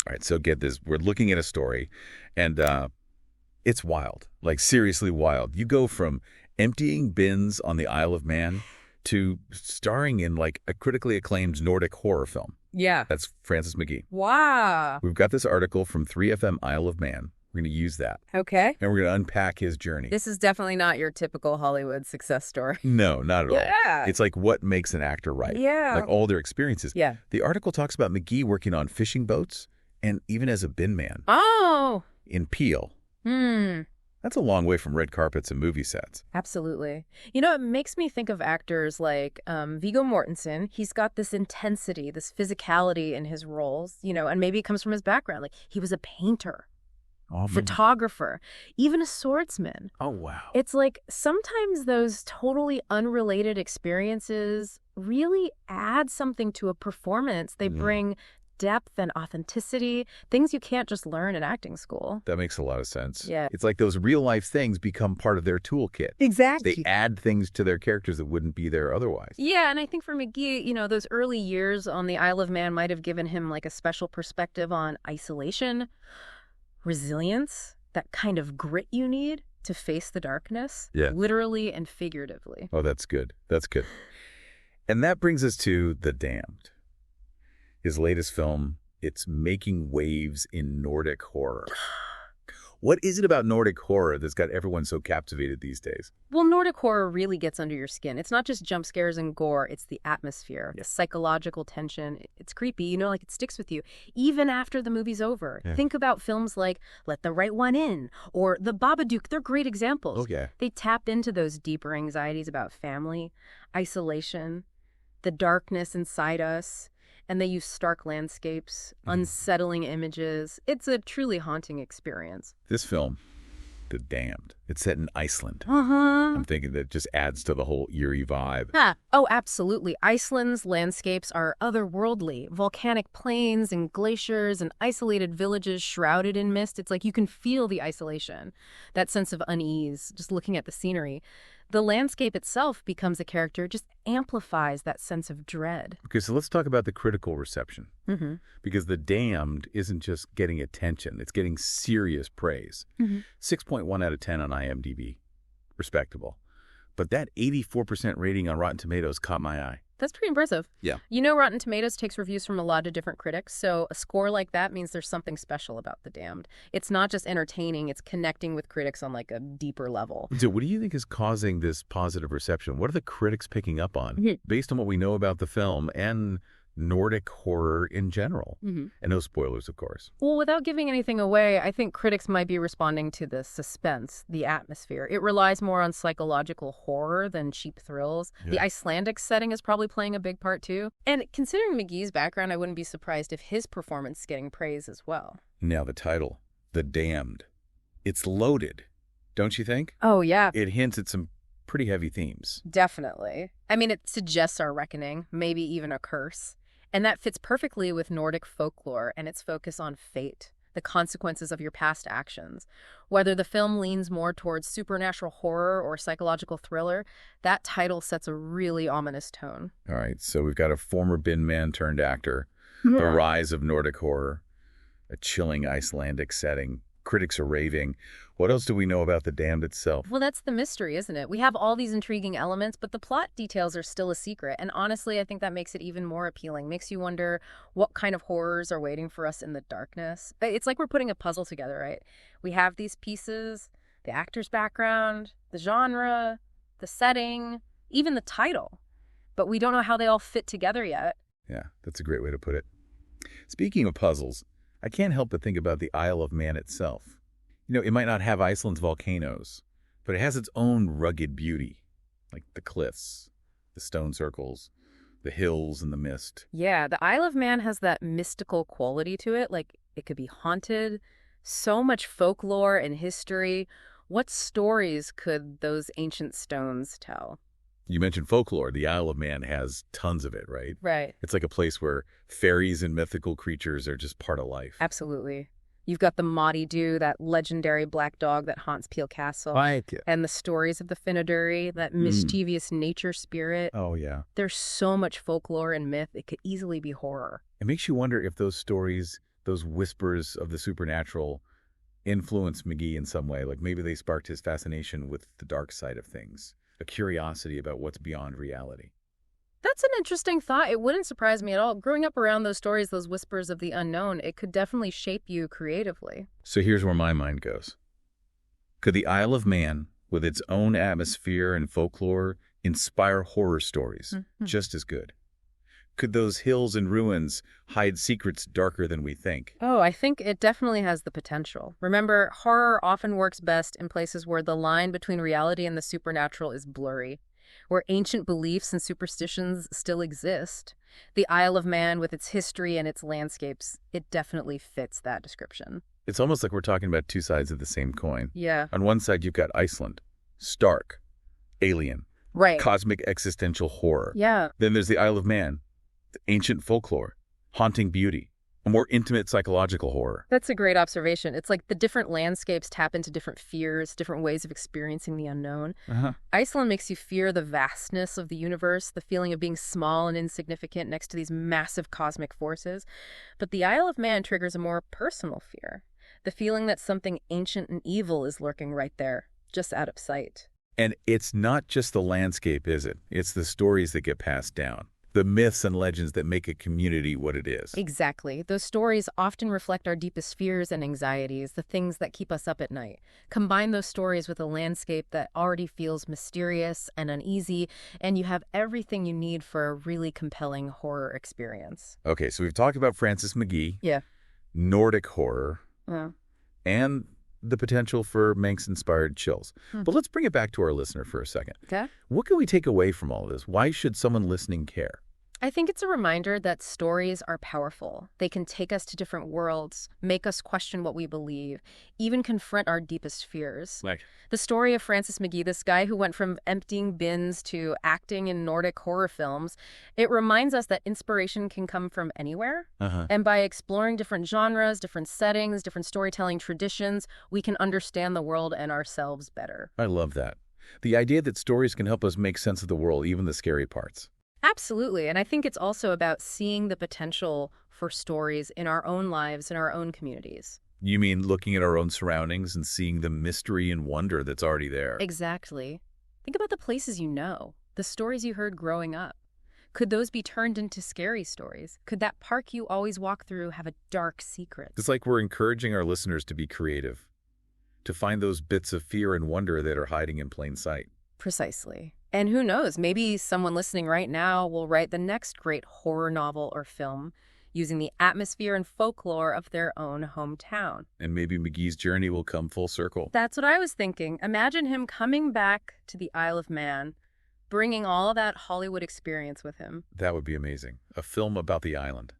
All right, so get this. We're looking at a story, and it's wild, like seriously wild. You go from emptying bins on the Isle of Man to starring in like a critically acclaimed Nordic horror film. Yeah. That's Francis McGee. Wow. We've got this article from 3FM Isle of Man. We're going to use that, Okay. and we're going to unpack his journey. This is definitely not your typical Hollywood success story. No, not at all. Yeah. It's like what makes an actor right. Yeah. Like all their experiences. Yeah. The article talks about McGee working on fishing boats and even as a bin man Oh. in Peel. That's a long way from red carpets and movie sets. Absolutely. You know, it makes me think of actors like Viggo Mortensen. He's got this intensity, this physicality in his roles, you know, and maybe it comes from his background. Like he was a painter, photographer, even a swordsman. Oh, wow. It's like sometimes those totally unrelated experiences really add something to a performance. They bring depth and authenticity, things you can't just learn in acting school. That makes a lot of sense. Yeah. It's like those real life things become part of their toolkit. Exactly. They add things to their characters that wouldn't be there otherwise. Yeah, and I think for McGee, you know, those early years on the Isle of Man might have given him like a special perspective on isolation, resilience, that kind of grit you need to face the darkness, literally and figuratively. Oh, that's good. That's good. And that brings us to The Damned. His latest film, it's making waves in Nordic horror. What is it about Nordic horror that's got everyone so captivated these days? Well, Nordic horror really gets under your skin. It's not just jump scares and gore. It's the atmosphere, the psychological tension. It's creepy. You know, like it sticks with you even after the movie's over. Yeah. Think about films like Let the Right One In or The Babadook. They're great examples. Oh, yeah. They tap into those deeper anxieties about family, isolation, the darkness inside us. And they use stark landscapes, unsettling images. It's a truly haunting experience. This film, The Damned, it's set in Iceland. Uh-huh. I'm thinking that just adds to the whole eerie vibe. Oh, absolutely. Iceland's landscapes are otherworldly. Volcanic plains and glaciers and isolated villages shrouded in mist. It's like you can feel the isolation, that sense of unease, just looking at the scenery. The landscape itself becomes a character, just amplifies that sense of dread. Okay, so let's talk about the critical reception. Because The Damned isn't just getting attention, it's getting serious praise. 6.1 out of 10 on IMDb. Respectable. But that 84% rating on Rotten Tomatoes caught my eye. That's pretty impressive. Yeah. You know, Rotten Tomatoes takes reviews from a lot of different critics, so a score like that means there's something special about The Damned. It's not just entertaining, it's connecting with critics on like a deeper level. So what do you think is causing this positive reception? What are the critics picking up on based on what we know about the film and Nordic horror in general? And no spoilers, of course. Well, without giving anything away, I think critics might be responding to the suspense, the atmosphere. It relies more on psychological horror than cheap thrills. The Icelandic setting is probably playing a big part too. And considering McGee's background, I wouldn't be surprised if his performance is getting praise as well. Now the title, The Damned. It's loaded, don't you think? Oh, yeah. It hints at some pretty heavy themes. Definitely. I mean, it suggests our reckoning, maybe even a curse. And that fits perfectly with Nordic folklore and its focus on fate, the consequences of your past actions. Whether the film leans more towards supernatural horror or psychological thriller, that title sets a really ominous tone. All right, so we've got a former bin man turned actor, the rise of Nordic horror, a chilling Icelandic setting. Critics are raving. What else do we know about The Damned itself? Well, that's the mystery, isn't it? We have all these intriguing elements, but the plot details are still a secret. And honestly, I think that makes it even more appealing. Makes you wonder what kind of horrors are waiting for us in the darkness. It's like we're putting a puzzle together, right? We have these pieces, the actor's background, the genre, the setting, even the title. But we don't know how they all fit together yet. Yeah, that's a great way to put it. Speaking of puzzles, I can't help but think about the Isle of Man itself. You know, it might not have Iceland's volcanoes, but it has its own rugged beauty, like the cliffs, the stone circles, the hills and the mist. Yeah, the Isle of Man has that mystical quality to it, like it could be haunted. So much folklore and history. What stories could those ancient stones tell? You mentioned folklore. The Isle of Man has tons of it, right? Right. It's like a place where fairies and mythical creatures are just part of life. Absolutely. You've got the Maudie Dew, that legendary black dog that haunts Peel Castle. Right. And the stories of the Finnedury, that mischievous nature spirit. Oh, yeah. There's so much folklore and myth, it could easily be horror. It makes you wonder if those stories those whispers of the supernatural influenced McGee in some way. Like maybe they sparked his fascination with the dark side of things, a curiosity about what's beyond reality. That's an interesting thought. It wouldn't surprise me at all. Growing up around those stories, those whispers of the unknown, it could definitely shape you creatively. So here's where my mind goes. Could the Isle of Man, with its own atmosphere and folklore, inspire horror stories just as good? Could those hills and ruins hide secrets darker than we think? Oh, I think it definitely has the potential. Remember, horror often works best in places where the line between reality and the supernatural is blurry, where ancient beliefs and superstitions still exist. The Isle of Man, with its history and its landscapes, it definitely fits that description. It's almost like we're talking about two sides of the same coin. Yeah. On one side, you've got Iceland, stark, alien, Right. cosmic existential horror. Yeah. Then there's the Isle of Man, the ancient folklore, haunting beauty, a more intimate psychological horror. That's a great observation. It's like the different landscapes tap into different fears, different ways of experiencing the unknown. Iceland makes you fear the vastness of the universe, the feeling of being small and insignificant next to these massive cosmic forces. But the Isle of Man triggers a more personal fear, the feeling that something ancient and evil is lurking right there, just out of sight. And it's not just the landscape, is it? It's the stories that get passed down, the myths and legends that make a community what it is. Exactly. Those stories often reflect our deepest fears and anxieties, the things that keep us up at night. Combine those stories with a landscape that already feels mysterious and uneasy, and you have everything you need for a really compelling horror experience. Okay, so we've talked about Francis McGee, Yeah. Nordic horror, Yeah. and the potential for Manx-inspired chills. But let's bring it back to our listener for a second. Okay. What can we take away from all of this? Why should someone listening care? I think it's a reminder that stories are powerful. They can take us to different worlds, make us question what we believe, even confront our deepest fears. Like, The story of Francis McGee, this guy who went from emptying bins to acting in Nordic horror films, it reminds us that inspiration can come from anywhere. And by exploring different genres, different settings, different storytelling traditions, we can understand the world and ourselves better. I love that. The idea that stories can help us make sense of the world, even the scary parts. Absolutely. And I think it's also about seeing the potential for stories in our own lives, in our own communities. You mean looking at our own surroundings and seeing the mystery and wonder that's already there? Exactly. Think about the places you know, the stories you heard growing up. Could those be turned into scary stories? Could that park you always walk through have a dark secret? It's like we're encouraging our listeners to be creative, to find those bits of fear and wonder that are hiding in plain sight. Precisely. And who knows, maybe someone listening right now will write the next great horror novel or film using the atmosphere and folklore of their own hometown. And maybe McGee's journey will come full circle. That's what I was thinking. Imagine him coming back to the Isle of Man, bringing all of that Hollywood experience with him. That would be amazing. A film about the island,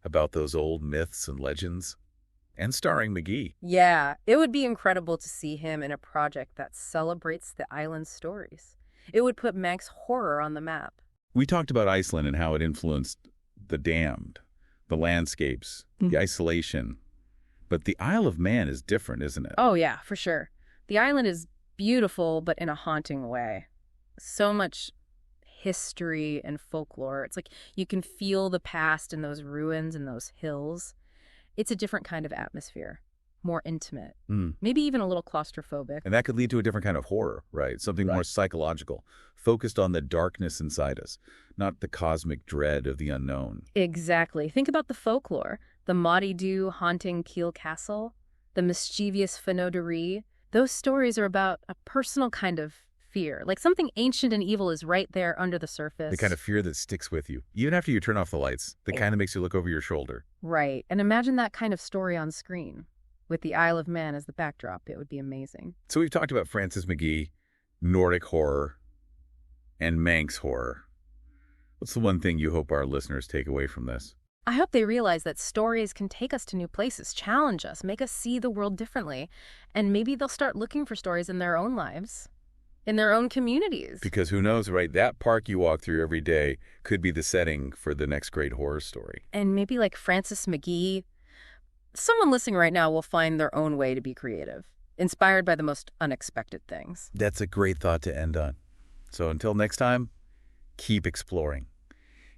about those old myths and legends, and starring McGee. Yeah, it would be incredible to see him in a project that celebrates the island's stories. It would put Manx horror on the map. We talked about Iceland and how it influenced the damned, the landscapes, the isolation. But the Isle of Man is different, isn't it? Oh, yeah, for sure. The island is beautiful, but in a haunting way. So much history and folklore. It's like you can feel the past in those ruins and those hills. It's a different kind of atmosphere, more intimate, maybe even a little claustrophobic. And that could lead to a different kind of horror, right? Something more psychological, focused on the darkness inside us, not the cosmic dread of the unknown. Exactly. Think about the folklore. The Maudie Dew haunting Kiel Castle, the mischievous Fenodari. Those stories are about a personal kind of fear, like something ancient and evil is right there under the surface. The kind of fear that sticks with you, even after you turn off the lights, the kind that makes you look over your shoulder. Right. And imagine that kind of story on screen. With the Isle of Man as the backdrop, it would be amazing. So we've talked about Francis McGee, Nordic horror, and Manx horror. What's the one thing you hope our listeners take away from this? I hope they realize that stories can take us to new places, challenge us, make us see the world differently, and maybe they'll start looking for stories in their own lives, in their own communities. Because who knows, right? That park you walk through every day could be the setting for the next great horror story. And maybe like Francis McGee, someone listening right now will find their own way to be creative, inspired by the most unexpected things. That's a great thought to end on. So until next time, keep exploring.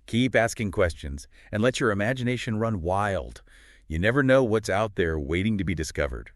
Keep asking questions and let your imagination run wild. You never know what's out there waiting to be discovered.